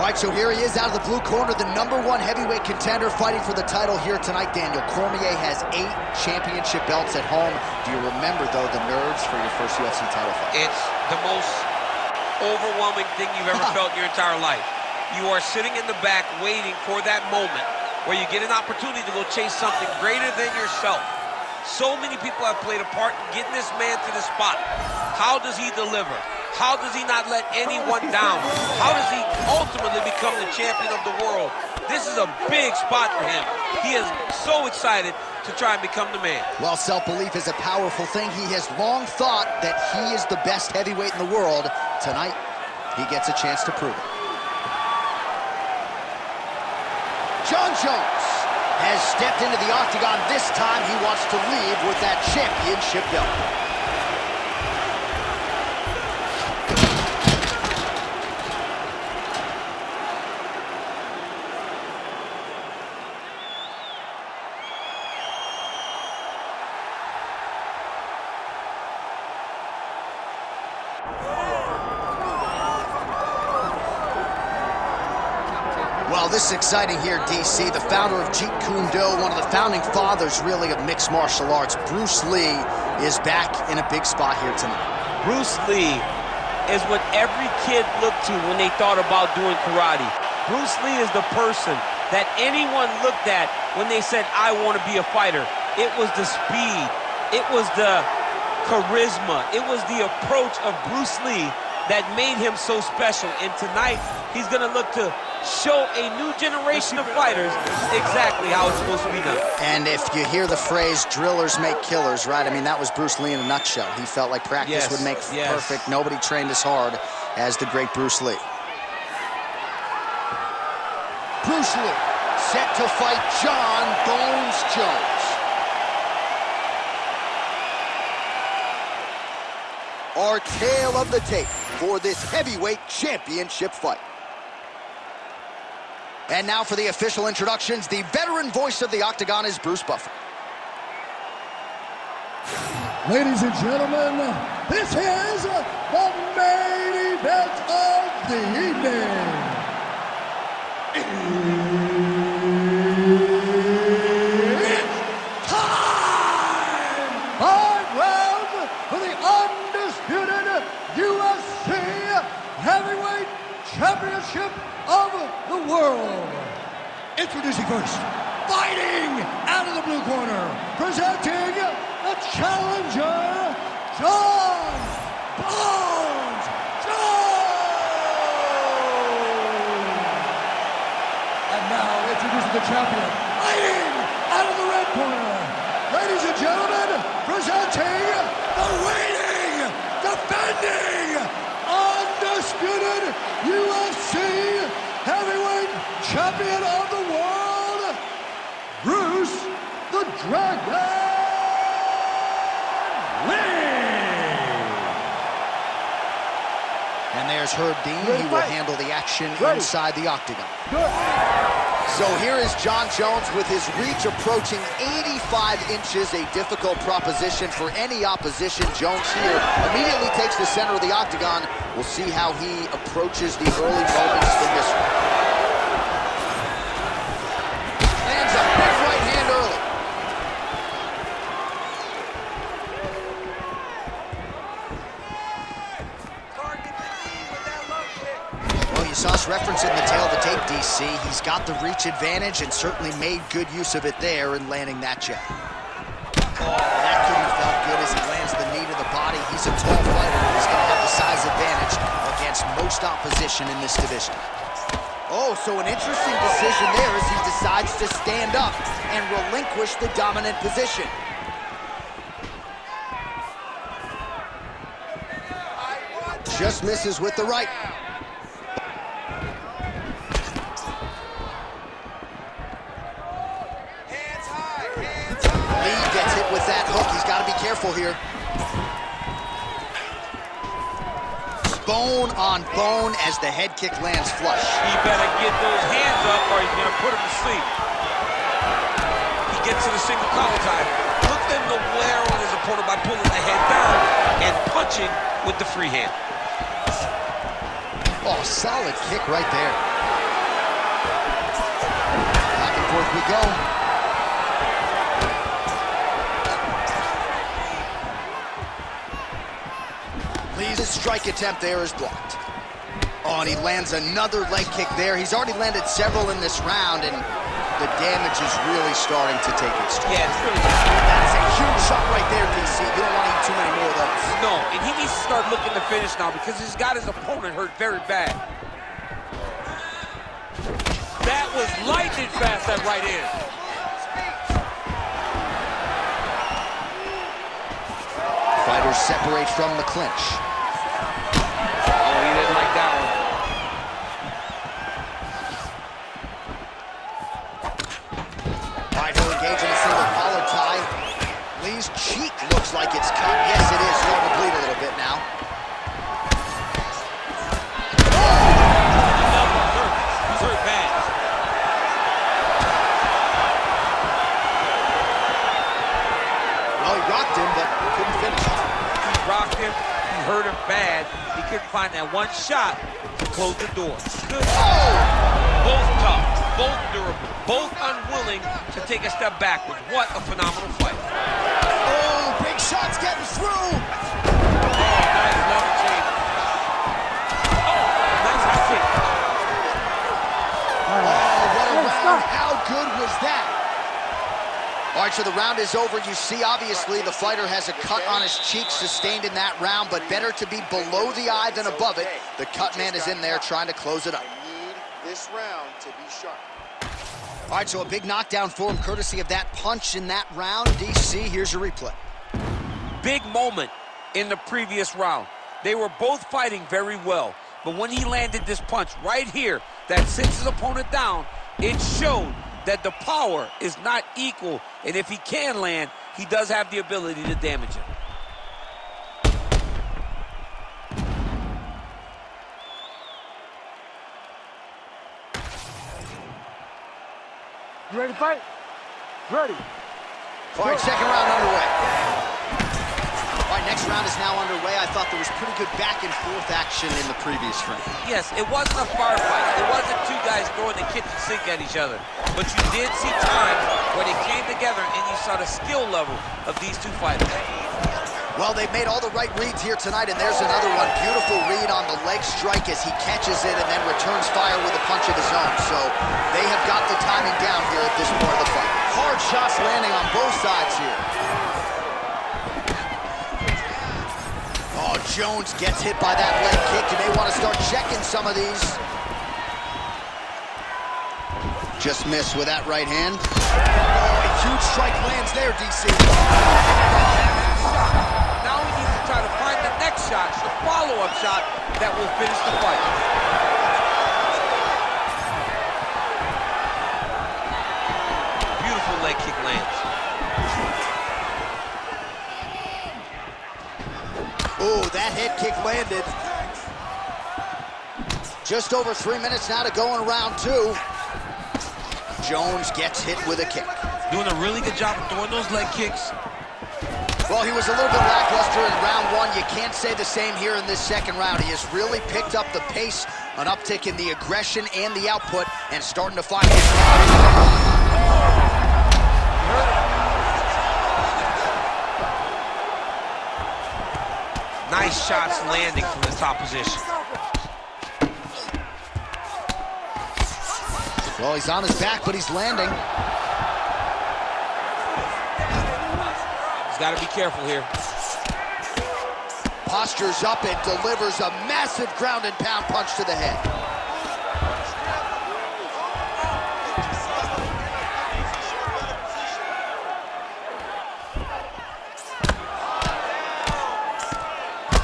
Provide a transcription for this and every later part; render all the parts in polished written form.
All right, so here he is out of the blue corner, the #1 heavyweight contender fighting for the title here tonight, Daniel. Cormier has 8 championship belts at home. Do you remember, though, the nerves for your first UFC title fight? It's the most overwhelming thing you've ever felt in your entire life. You are sitting in the back waiting for that moment where you get an opportunity to go chase something greater than yourself. So many people have played a part in getting this man to this spot. How does he deliver? How does he not let anyone down? How does he ultimately become the champion of the world? This is a big spot for him. He is so excited to try and become the man. Well, self-belief is a powerful thing. He has long thought that he is the best heavyweight in the world. Tonight, he gets a chance to prove it. Jon Jones has stepped into the octagon. This time, he wants to leave with that championship belt. Well, this is exciting here, DC. The founder of Jeet Kune Do, one of the founding fathers, really, of mixed martial arts, Bruce Lee, is back in a big spot here tonight. Bruce Lee is what every kid looked to when they thought about doing karate. Bruce Lee is the person that anyone looked at when they said, I want to be a fighter. It was the speed. It was the charisma. It was the approach of Bruce Lee that made him so special. And tonight, he's going to look to show a new generation of fighters exactly how it's supposed to be done. And if you hear the phrase, drillers make killers, right? I mean, that was Bruce Lee in a nutshell. He felt like practice would make perfect. Nobody trained as hard as the great Bruce Lee. Bruce Lee, set to fight Jon Bones Jones. Our tale of the tape for this heavyweight championship fight. And now for the official introductions, the veteran voice of the octagon is Bruce Buffer. Ladies and gentlemen, this is the main event of the evening. It's time! 5 rounds for the undisputed UFC Heavyweight Championship of the world. Introducing first, fighting out of the blue corner, presenting the challenger, Jon Bones Jones. And now introducing the champion, fighting out of the red corner, ladies and gentlemen, presenting the reigning, defending, undisputed UFC Heavyweight Champion of the world, Bruce the Dragon Lee. And there's Herb Dean. He will handle the action inside the octagon. So here is Jon Jones with his reach approaching 85 inches, a difficult proposition for any opposition. Jones here immediately takes the center of the octagon. We'll see how he approaches the early moments in this one. Lands a big right hand early. Well, you saw us referencing the tail of the tape, DC. He's got the reach advantage and certainly made good use of it there in landing that jab. Oh, that couldn't have felt good as he lands the knee to the body. He's a tall fighter, but he's going to have the size advantage against most opposition in this division. Oh, so an interesting decision there as he decides to stand up and relinquish the dominant position. Just misses with the right. Lee gets hit with that hook. He's got to be careful here. Bone on bone as the head kick lands flush. He better get those hands up or he's going to put him to sleep. He gets to the single collar tie. Look for him to wear on his opponent by pulling the head down and punching with the free hand. Oh, solid kick right there. Back and forth we go. Lee's strike attempt there is blocked. Oh, and he lands another leg kick there. He's already landed several in this round, and the damage is really starting to take its toll. Yeah, it's really... That is a huge shot right there, DC. You don't want to eat too many more of those. No, and he needs to start looking to finish now because he's got his opponent hurt very bad. That was lightning fast, that right in. Fighters separate from the clinch. Oh, he didn't like that one. All right, he'll engage in a single collar tie. Lee's cheek looks like it's cut. Yes, it is. Starting to bleed a little bit now. He's hurt bad. Well, he rocked him, but couldn't finish it. He rocked him. He hurt him bad. He couldn't find that one shot to close the door. Good. Both tough, both durable, both unwilling to take a step backwards. What a phenomenal fight. Oh, big shots getting through. Oh, nice level change. Oh, nice high kick. Oh, what a round. How good was that? All right, so the round is over. You see, obviously, the fighter has a cut on his cheek sustained in that round, but better to be below the eye than above it. The cut man is in there trying to close it up. This round to be sharp. All right, so a big knockdown for him, courtesy of that punch in that round. DC, here's your replay. Big moment in the previous round. They were both fighting very well, but when he landed this punch right here that sits his opponent down, it showed that the power is not equal, and if he can land, he does have the ability to damage him. You ready to fight? Ready. All right, second round underway. All right, next round is now underway. I thought there was pretty good back and forth action in the previous round. Yes, it wasn't a firefight. It wasn't two guys throwing the kitchen sink at each other. But you did see times where they came together and you saw the skill level of these two fighters. Well, they've made all the right reads here tonight, and there's another one. Beautiful read on the leg strike as he catches it and then returns fire with a punch of his own. So they have got the timing down here at this point of the fight. Hard shots landing on both sides here. Oh, Jones gets hit by that leg kick. You may want to start checking some of these. Just missed with that right hand. Oh, a huge strike lands there, DC. Now he needs to try to find the next shot, the follow-up shot that will finish the fight. Beautiful leg kick lands. Oh, that head kick landed. Just over 3 minutes now to go in round two. Jones gets hit with a kick. Doing a really good job of throwing those leg kicks. Well, he was a little bit lackluster in round one. You can't say the same here in this second round. He has really picked up the pace, an uptick in the aggression and the output, and starting to find his Nice shots landing from the top position. Well, he's on his back, but he's landing. He's got to be careful here. Postures up and delivers a massive ground and pound punch to the head.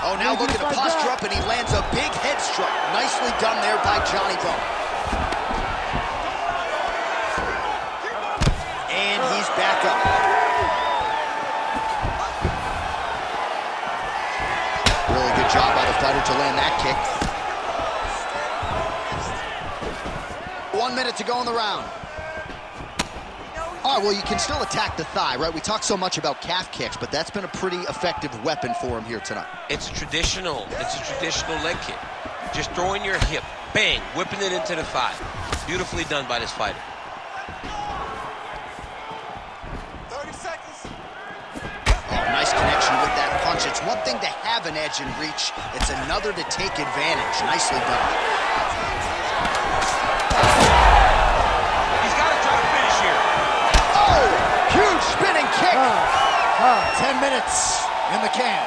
Oh, now looking to posture up, and he lands a big head strike. Nicely done there by Johnny Bone. And he's back up. Really good job by the fighter to land that kick. 1 minute to go in the round. All right, well, you can still attack the thigh, right? We talk so much about calf kicks, but that's been a pretty effective weapon for him here tonight. It's a traditional leg kick. Just throwing your hip, bang, whipping it into the thigh. Beautifully done by this fighter. 30 seconds. Oh, nice connection with that punch. It's one thing to have an edge and reach. It's another to take advantage. Nicely done. He's got to try to finish here. Oh, huge spinning kick. 10 minutes in the can.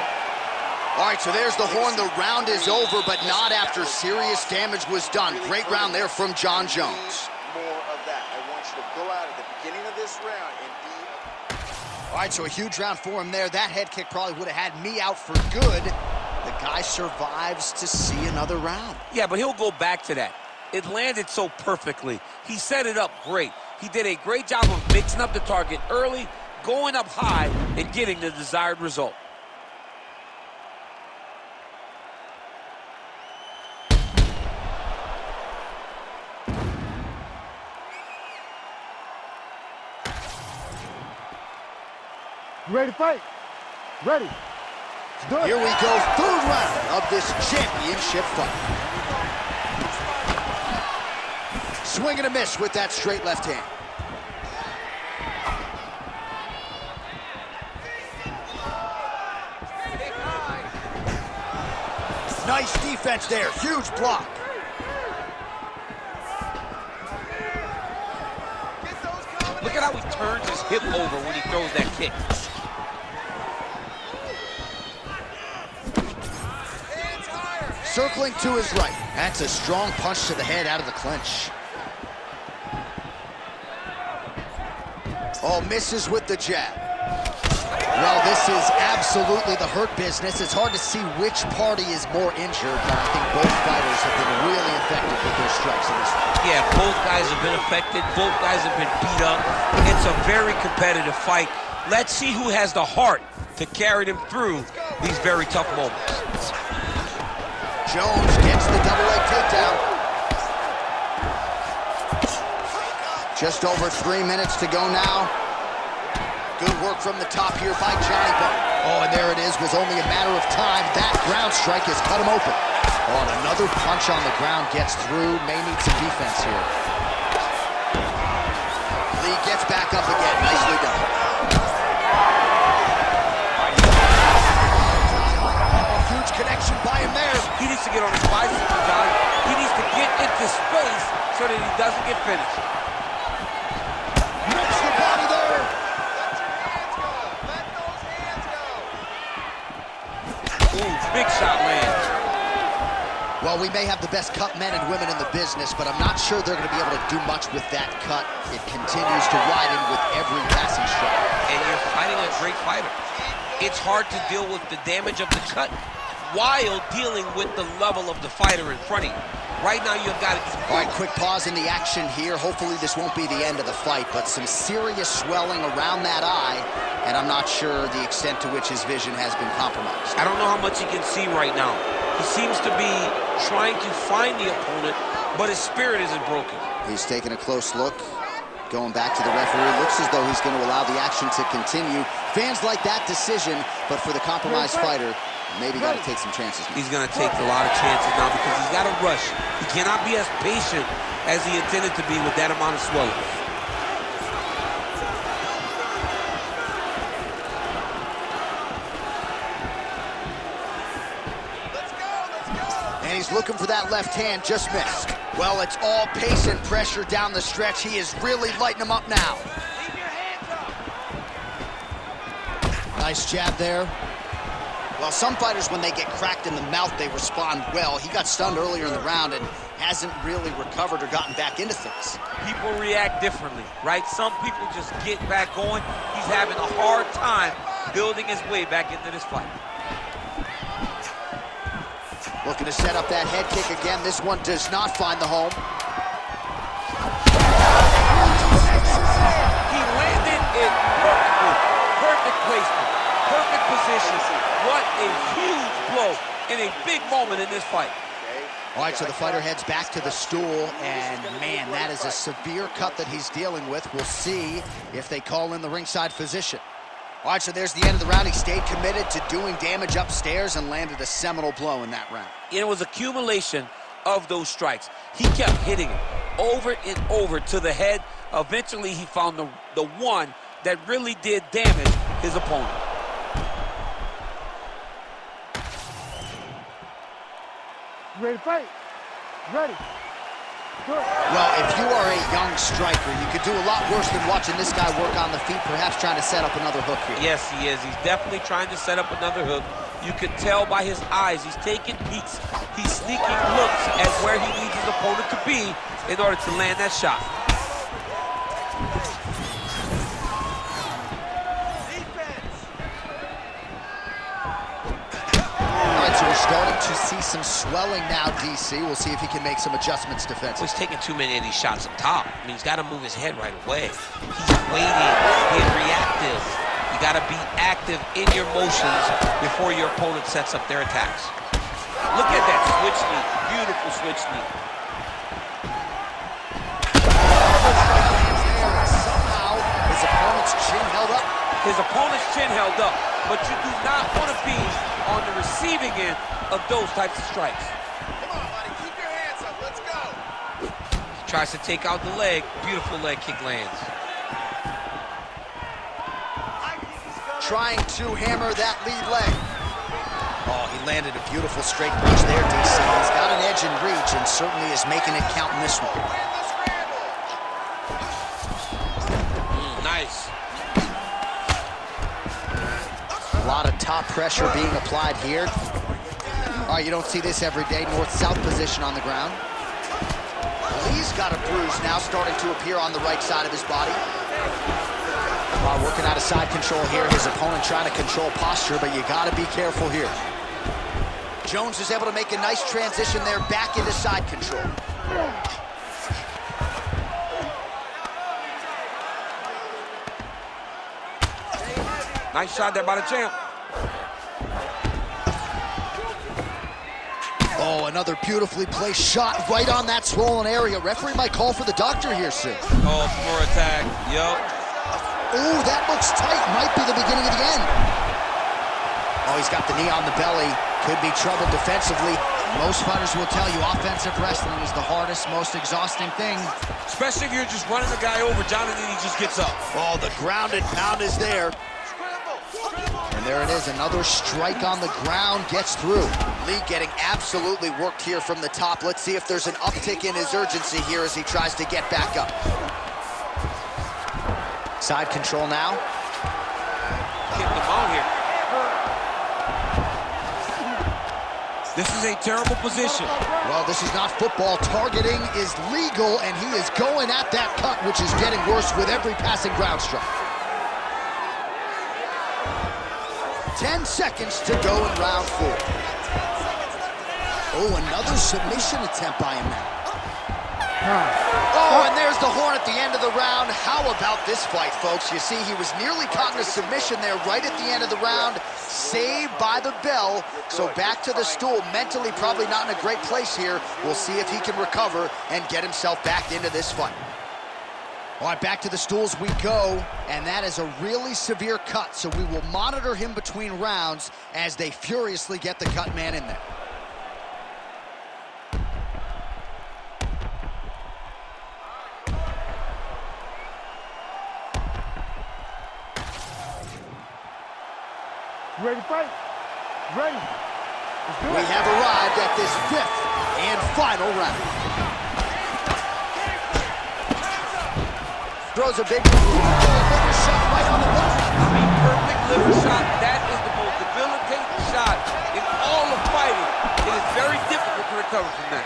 All right, so there's the horn. The round is over, but not after serious damage was done. Great round there from John Jones. More of that. I want you to go out at the beginning of this round and be... All right, so a huge round for him there. That head kick probably would have had me out for good. The guy survives to see another round. Yeah, but he'll go back to that. It landed so perfectly. He set it up great. He did a great job of mixing up the target early, going up high, and getting the desired result. You ready to fight? Ready. Let's do it. Here we go, third round of this championship fight. Swing and a miss with that straight left hand. Nice defense there, huge block. Look at how he turns his hip over when he throws that kick. Circling to his right. That's a strong punch to the head out of the clinch. Oh, misses with the jab. Well, this is absolutely the hurt business. It's hard to see which party is more injured, but I think both fighters have been really effective with their strikes in this fight. Yeah, both guys have been affected. Both guys have been beat up. It's a very competitive fight. Let's see who has the heart to carry them through these very tough moments. Jones gets the double leg takedown. Just over 3 minutes to go now. Good work from the top here by Johnny Bone. Oh, and there it is. Was only a matter of time. That ground strike has cut him open. Oh, and another punch on the ground gets through. May need some defense here. Lee gets back up again. Nicely done. Huge connection by him there. He needs to get on his bicycle, John. He needs to get into space so that he doesn't get finished. Rips the body there. Let those hands go. Ooh, big shot lands. Well, we may have the best cut men and women in the business, but I'm not sure they're going to be able to do much with that cut. It continues to widen with every passing strike. And you're fighting a great fighter. It's hard to deal with the damage of the cut while dealing with the level of the fighter in front of you. Right now, you've got to... All right, quick pause in the action here. Hopefully this won't be the end of the fight, but some serious swelling around that eye, and I'm not sure the extent to which his vision has been compromised. I don't know how much he can see right now. He seems to be trying to find the opponent, but his spirit isn't broken. He's taking a close look, going back to the referee. Looks as though he's going to allow the action to continue. Fans like that decision, but for the compromised fighter, maybe got to take some chances now. He's going to take a lot of chances now because he's got to rush. He cannot be as patient as he intended to be with that amount of swelling. And he's looking for that left hand, just missed. Well, it's all pace and pressure down the stretch. He is really lighting him up now. Nice jab there. Well, some fighters, when they get cracked in the mouth, they respond well. He got stunned earlier in the round and hasn't really recovered or gotten back into things. People react differently, right? Some people just get back going. He's having a hard time building his way back into this fight. Looking to set up that head kick again. This one does not find the home. He landed it perfectly. Perfect placement. Perfect position. What a huge blow in a big moment in this fight. All right, so the fighter heads back to the stool, and man, that is a severe cut that he's dealing with. We'll see if they call in the ringside physician. All right, so there's the end of the round. He stayed committed to doing damage upstairs and landed a seminal blow in that round. It was accumulation of those strikes. He kept hitting it. over and over to the head. Eventually, he found the one that really did damage his opponent. You ready to fight? Ready. Well, if you are a young striker, you could do a lot worse than watching this guy work on the feet, perhaps trying to set up another hook here. Yes, he is. He's definitely trying to set up another hook. You can tell by his eyes. He's taking peeks. He's sneaking looks at where he needs his opponent to be in order to land that shot. So we're starting to see some swelling now, DC. We'll see if he can make some adjustments defensively. He's taking too many of these shots up top. I mean, he's got to move his head right away. He's waiting, being reactive. You got to be active in your motions before your opponent sets up their attacks. Look at that switch knee. Beautiful switch knee. Somehow, his opponent's chin held up. His opponent's chin held up, but you do not want to be on the receiving end of those types of strikes. Come on, buddy. Keep your hands up. Let's go. He tries to take out the leg. Beautiful leg kick lands. Trying to hammer that lead leg. Oh, he landed a beautiful straight punch there, DC. He's got an edge in reach and certainly is making it count in this one. Nice. A lot of top pressure being applied here. All right, you don't see this every day. North-south position on the ground. Lee's got a bruise now starting to appear on the right side of his body. Working out of side control here. His opponent trying to control posture, but you got to be careful here. Jones is able to make a nice transition there back into side control. Nice shot there by the champ. Oh, another beautifully placed shot right on that swollen area. Referee might call for the doctor here soon. Oh, floor attack. Yup. Oh, that looks tight. Might be the beginning of the end. Oh, he's got the knee on the belly. Could be trouble defensively. Most fighters will tell you offensive wrestling is the hardest, most exhausting thing. Especially if you're just running the guy over, John, and then he just gets up. Oh, the ground and pound is there. And there it is, another strike on the ground gets through. Lee getting absolutely worked here from the top. Let's see if there's an uptick in his urgency here as he tries to get back up. Side control now. Getting him out here. This is a terrible position. Well, this is not football. Targeting is legal, and he is going at that cut, which is getting worse with every passing ground strike. 10 seconds to go in round 4. Oh, another submission attempt by him now. Oh, and there's the horn at the end of the round. How about this fight, folks? You see, he was nearly caught in a submission there right at the end of the round. Saved by the bell. So back to the stool. Mentally probably not in a great place here. We'll see if he can recover and get himself back into this fight. All right, back to the stools we go. And that is a really severe cut. So we will monitor him between rounds as they furiously get the cut man in there. Ready to fight? Ready. Let's do it. We have arrived at this 5th and final round. Throws a big liver shot right on the button. A perfect liver shot. That is the most debilitating shot in all of fighting. It is very difficult to recover from that.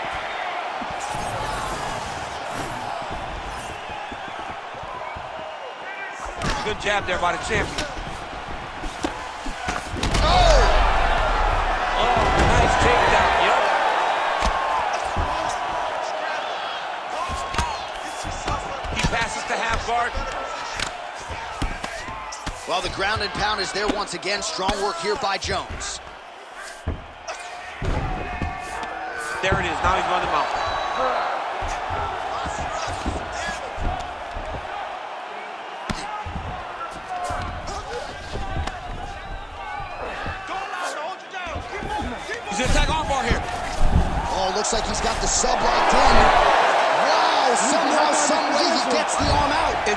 Good jab there by the champion. Nice takedown, yep. He passes to half guard. Well, the ground and pound is there once again. Strong work here by Jones. There it is. Now he's running him out. He's gonna attack armbar here. Oh, looks like he's got the sub locked in. Wow,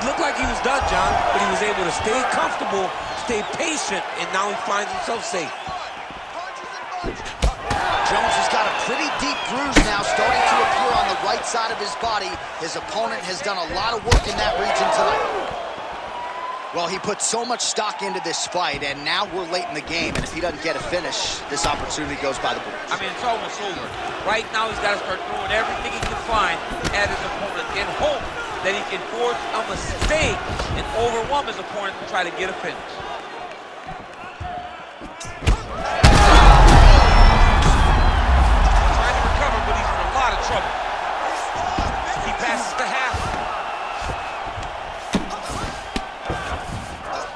It looked like he was done, John, but he was able to stay comfortable, stay patient, and now he finds himself safe. Jones has got a pretty deep bruise now starting to appear on the right side of his body. His opponent has done a lot of work in that region tonight. Well, he put so much stock into this fight, and now we're late in the game, and if he doesn't get a finish, this opportunity goes by the boards. I mean, it's almost over. Right now, he's got to start throwing everything he can find at his opponent in hope that he can force a mistake and overwhelm his opponent to try to get a finish. Trying to recover, but he's in a lot of trouble. He passes the half.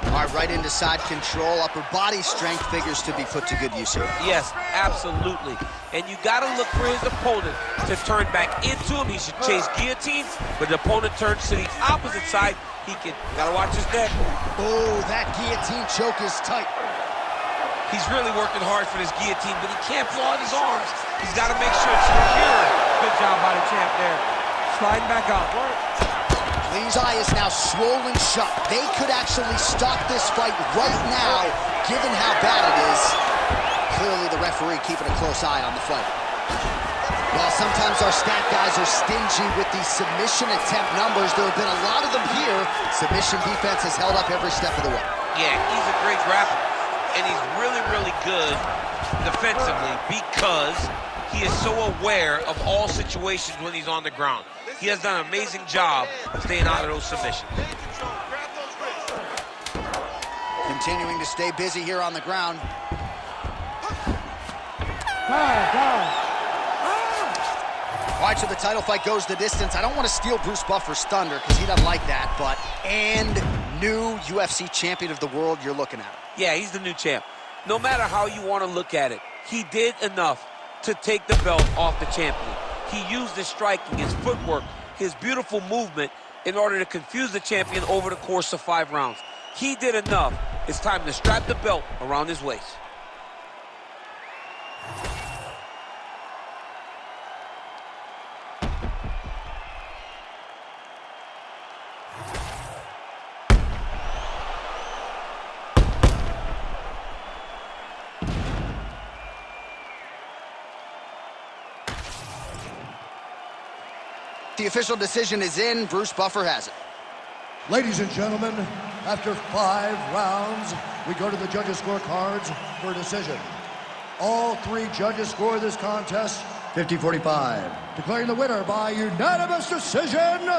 All right, right into side control. Upper body strength figures to be put to good use here. Yes, absolutely. And you got to look for his opponent to turn back into him. He should chase guillotine, but the opponent turns to the opposite side. He can, gotta watch his neck. Oh, that guillotine choke is tight. He's really working hard for this guillotine, but he can't pull out his arms. He's got to make sure it's secure. Good job by the champ there. Sliding back out. Lee's eye is now swollen shut. They could actually stop this fight right now, given how bad it is. Clearly the referee keeping a close eye on the fight. While sometimes our stat guys are stingy with these submission attempt numbers, there have been a lot of them here. Submission defense has held up every step of the way. Yeah, he's a great grappler, and he's really, really good defensively because he is so aware of all situations when he's on the ground. He has done an amazing job staying out of those submissions. Continuing to stay busy here on the ground. All right, so the title fight goes the distance. I don't want to steal Bruce Buffer's thunder because he doesn't like that, but new UFC champion of the world, you're looking at him. Yeah, he's the new champ. No matter how you want to look at it, he did enough to take the belt off the champion. He used his striking, his footwork, his beautiful movement in order to confuse the champion over the course of 5 rounds. He did enough. It's time to strap the belt around his waist. The official decision is in. Bruce Buffer has it. Ladies and gentlemen, after 5 rounds, we go to the judges' scorecards for a decision. All 3 judges score this contest 50-45. Declaring the winner by unanimous decision,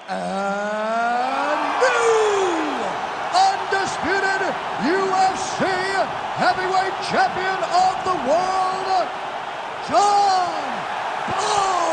and new undisputed UFC heavyweight champion of the world, John Paul.